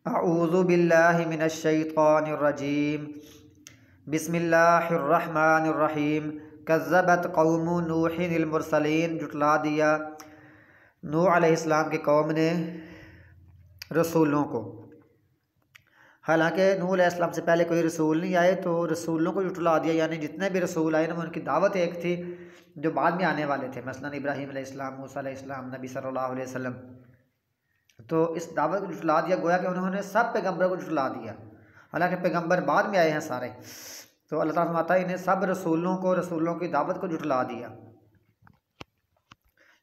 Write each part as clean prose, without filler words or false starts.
अऊज़ु बिल्लाहि मिनश शैतानिर रजीम। बिस्मिल्लाहिर्रहमानिर्रहीम। कज़्ज़बत कौमु नूहिल मुरसलीन। जुटला दिया नूह अलैहिस्सलाम की कौम ने रसूलों को। हालांकि नूह अलैहिस्सलाम से पहले कोई रसूल नहीं आए, तो रसूलों को जुटला दिया, यानी जितने भी रसूल आए ना उनकी दावत एक थी जो बाद में आने वाले थे, मसलन इब्राहीम अलैहिस्सलाम, मूसा अलैहिस्सलाम, नबी सल्लल्लाहु अलैहि वसल्लम। तो इस दावत को जुटला दिया, गोया कि उन्होंने सब पैगम्बरों को जुटला दिया, हालांकि पैगम्बर बाद में आए हैं सारे। तो अल्लाह ताला फरमाता है इन्हें सब रसूलों की दावत को जुटला दिया।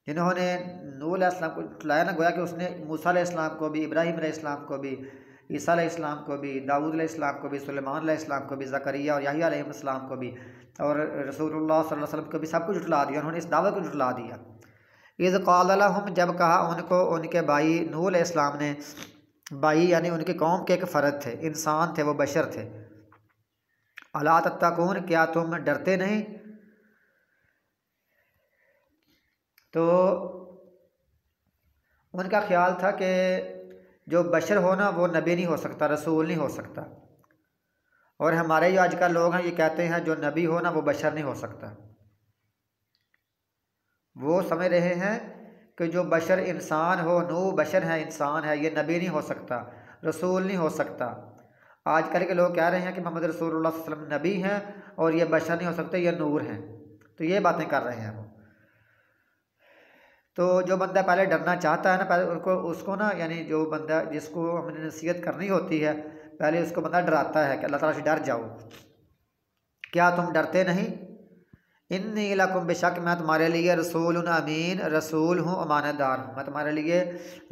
जिन्होंने नूह अलैहिस्सलाम को जुटलाया ना, गोया कि उसने मूसा अलैहिस्सलाम को भी, इब्राहीम अलैहिस्सलाम को भी, ईसा अलैहिस्सलाम को भी, दाऊद अलैहिस्सलाम को भी, सुलेमान अलैहिस्सलाम को भी, ज़करिया और याह्या अलैहिस्सलाम को भी, और रसूलुल्लाह सल्लल्लाहु अलैहि वसल्लम को भी सबको जुटला दिया। उन्होंने इस दावत को जुटला दिया। इज़ क़ाल लहुम, जब कहा उनको उनके भाई नूह अलैहिस्सलाम ने, भाई यानी उनके कौम के एक फ़र्द थे, इंसान थे, वो बशर थे। अला तत्तकून, क्या तुम डरते नहीं। तो उनका ख्याल था कि जो बशर हो ना वो नबी नहीं हो सकता, रसूल नहीं हो सकता। और हमारे जो आजकल लोग हैं ये कहते हैं जो नबी हो ना वो बशर नहीं हो सकता। वो समझ रहे हैं कि जो बशर इंसान हो, नूह बशर है, इंसान है, ये नबी नहीं हो सकता, रसूल नहीं हो सकता। आजकल के लोग कह रहे हैं कि मोहम्मद रसूलुल्लाह सल्लल्लाहु अलैहि वसल्लम नबी हैं और ये बशर नहीं हो सकते, ये नूर हैं। तो ये बातें कर रहे हैं वो। तो जो बंदा पहले डरना चाहता है ना, पहले उसको ना, यानी जो बंदा जिसको हमने नसीहत करनी होती है, पहले उसको बंदा डराता है कि अल्लाह ताला से डर जाओ। क्या तुम डरते नहीं। इन्नी लकुम, बेशक मैं तुम्हारे लिए रसूल अमीन, रसूल हूँ, अमानतदार हूँ। मैं तुम्हारे लिए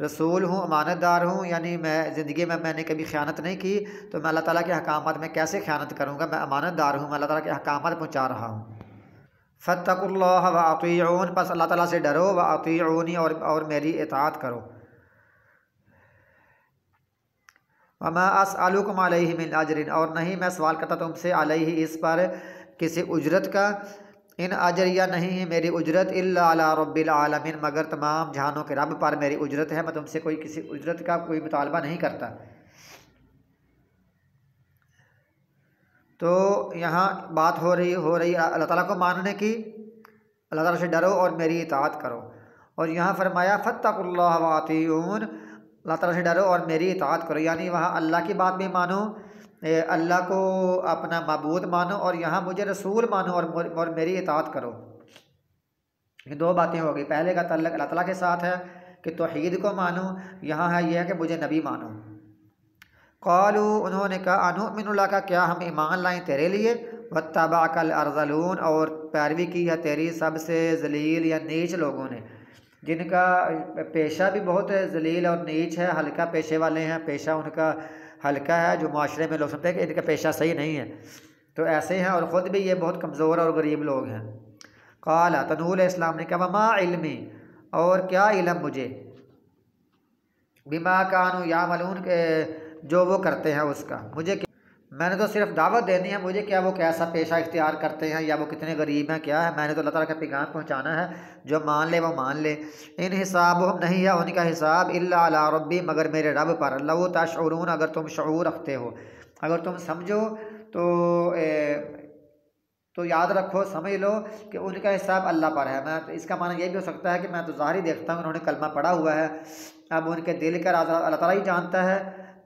रसूल हूँ, अमानतदार हूँ, यानी मैं ज़िंदगी में मैंने कभी ख़यानत नहीं की, तो मैं अल्लाह ताला के अहकामात में कैसे ख़यानत करूँगा। मैं अमानतदार हूँ, मैं अल्लाह ताला के अहकामात पहुँचा रहा हूँ। फत्तकुल्लाह व अतीऊन, बस अल्लाह ताला से डरो, व अतीऊनी, और मेरी इताअत करो। वमा अस्अलुकुम अलैहि मिन अजरिन, और नहीं मैं सवाल करता तुमसे अलैहि, इस पर, किसी उजरत का। इन अजरिया, नहीं है मेरी उजरत, इल्ला अला रब्बिल आलमीन, मगर तमाम जहानों के रब पर मेरी उजरत है। मैं तुमसे कोई किसी उजरत का कोई मुतालबा नहीं करता। तो यहाँ बात हो रही अल्लाह ताला को मानने की। अल्लाह ताला से डरो और मेरी इताअत करो। और यहाँ फरमाया फत्तकुल्लाह व अतीऊन, अल्लाह ताला से डरो और मेरी इताअत करो, यानी वहाँ अल्लाह की बात भी मानो, अल्लाह को अपना माबूद मानो, और यहाँ मुझे रसूल मानो और मेरी इताअत करो। ये दो बातें हो गई। पहले का तल्लुक़ अल्लाह ताला के साथ है कि तौहीद को मानो, यहाँ है यह है कि मुझे नबी मानो। क़ालू, उन्होंने कहा, अनुमिनु लका, क्या हम ईमान लाएं तेरे लिए, वत्तबअकल अरज़लून, और पैरवी की है तेरी सबसे जलील या नीच लोगों ने, जिनका पेशा भी बहुत जलील और नीच है, हल्का पेशे वाले हैं, पेशा उनका हल्का है, जो माशरे में लोग समझते हैं कि इनका पेशा सही नहीं है, तो ऐसे हैं, और ख़ुद भी ये बहुत कमज़ोर और गरीब लोग हैं। क़ाला, तो नूह अलैहिस्सलाम ने कहा, वमा इल्मी, और क्या इल्म मुझे, बिमा कानू यामलून, के जो वो करते हैं उसका, मुझे क्या, मैंने तो सिर्फ दावत देनी है, मुझे क्या वो कैसा पेशा इख्तियार करते हैं या वो कितने गरीब हैं, क्या है, मैंने तो अल्लाह ताला का पैगाम पहुंचाना है, जो मान ले वो मान ले। इन हिसाबुहुम, नहीं है उनका हिसाब, इल्ला अला रब्बी, मगर मेरे रब पर, लौ तशऊरून, अगर तुम शऊर रखते हो, अगर तुम समझो तो तो याद रखो, समझ लो कि उनका हिसाब अल्लाह पर है। मैं, इसका माना यह भी हो सकता है कि मैं तो ज़ाहिर देखता हूँ उन्होंने कलमा पढ़ा हुआ है, अब उनके दिल का राज अल्लाह ताला ही जानता है,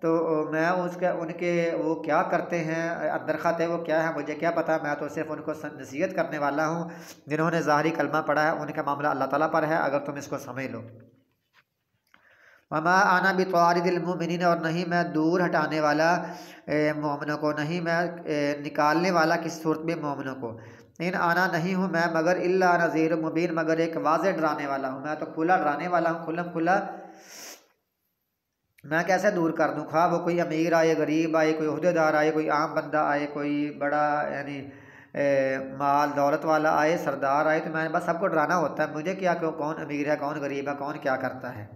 तो मैं उनके वो क्या करते हैं अंदर खाते वो क्या है मुझे क्या पता, मैं तो सिर्फ उनको नसीहत करने वाला हूँ। जिन्होंने ज़ाहिरी कलमा पढ़ा है उनका मामला अल्लाह ताला पर है, अगर तुम इसको समझ लो। वमा आना बितारिदिल मुमिनीन, और नहीं मैं दूर हटाने वाला मोमिनों को, नहीं मैं निकालने वाला किसी सूरत में मोमिनों को। इन आना, नहीं हूँ मैं, मगर इल्ला नज़ीर मुबीन, मगर एक वाज़ेह डराने वाला हूँ, मैं तो खुला डराने वाला हूँ, खुल्लम खुला। मैं कैसे दूर कर दूँ, खा वो कोई अमीर आए, गरीब आए, कोई ओहदेदार आए, कोई आम बंदा आए, कोई बड़ा यानी माल दौलत वाला आए, सरदार आए, तो मैंने बस सबको डराना होता है, मुझे क्या, क्यों, कौन अमीर है, कौन गरीब है, कौन क्या करता है।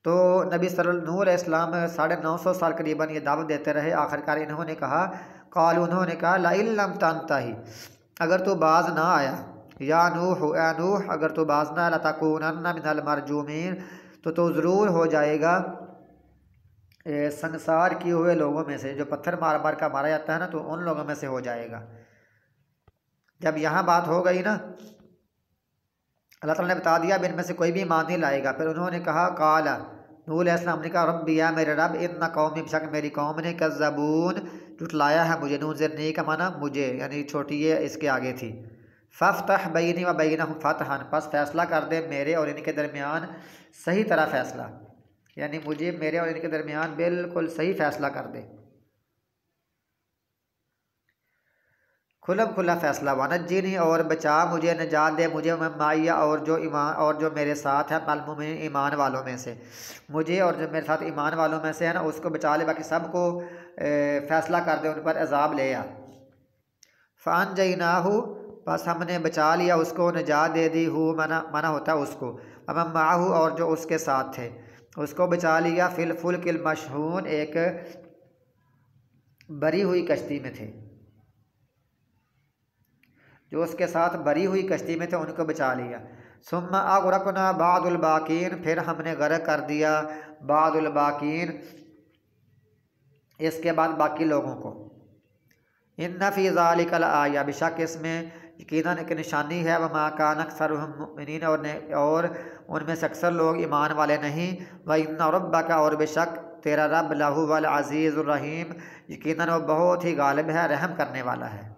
तो नबी नूह अलैहिस्सलाम 950 साल करीबन ये दावत देते रहे। आखिरकार इन्होंने कहा, काल, उन्होंने कहा, लम तंतही, अगर तू बाज ना आया, या नूह, ए नूह, अगर तू बाज ना आया, लतकूनन्ना मिनल मरजूमीन, तो ज़रूर हो जाएगा संसार किए हुए लोगों में से, जो पत्थर मार मार कर मारा जाता है ना, तो उन लोगों में से हो जाएगा। जब यहाँ बात हो गई ना, अल्लाह ताला ने बता दिया अब इनमें से कोई भी ईमान नहीं लाएगा। फिर उन्होंने कहा काला, नूह अलैहिस्सलाम ने कहा रब्बी या मेरे रब, इन्ना कौमी, बेशक मेरी कौम ने कज़्ज़बून, झुटलाया है मुझे। नूज़िरनी का माना मुझे, यानी छोटी ये इसके आगे थी। फ़फ्तह बैनी व बैनहुम फ़तहन, बस फैसला कर दे मेरे और इनके दरमियान सही तरह फैसला, यानी मुझे मेरे और इनके दरमियान बिल्कुल सही फैसला कर दे, खुला खुला फैसला। वनज्जिनी, और बचा मुझे, नजात दे मुझे, माइया, और जो ईमान, और जो मेरे साथ है, अल-मुमिनीन, ईमान वालों में से, मुझे और जो मेरे साथ ईमान वालों में से है ना, उसको बचा ले, बाकी सबको फैसला कर दे, उन पर अजाब ले आ। फ़अनजयनाहु, बस हमने बचा लिया उसको, नजात दे दी, हु मना मना होता है उसको, वमन माहू, और जो उसके साथ थे उसको बचा लिया, फिल फुल्किल मशहून, एक भरी हुई कश्ती में थे, जो उसके साथ भरी हुई कश्ती में थे उनको बचा लिया। सुम्मा अग़रक़ना बादुल बाकीन, फिर हमने गर्क कर दिया बादुल बाकीन, इसके बाद बाकी लोगों को। इन्ना फ़ी ज़ालिका लआया, बेशक इसमें यकीनन एक निशानी है। वमा कान अक्सरुहुम मुमिनीन, और उनमें से अक्सर लोग ईमान वाले नहीं। व इन्ना रब्बका, और बेशक तेरा रब लहुवल अज़ीज़ुर रहीम, यकीनन वो बहुत ही गालिब है, रहम करने वाला है।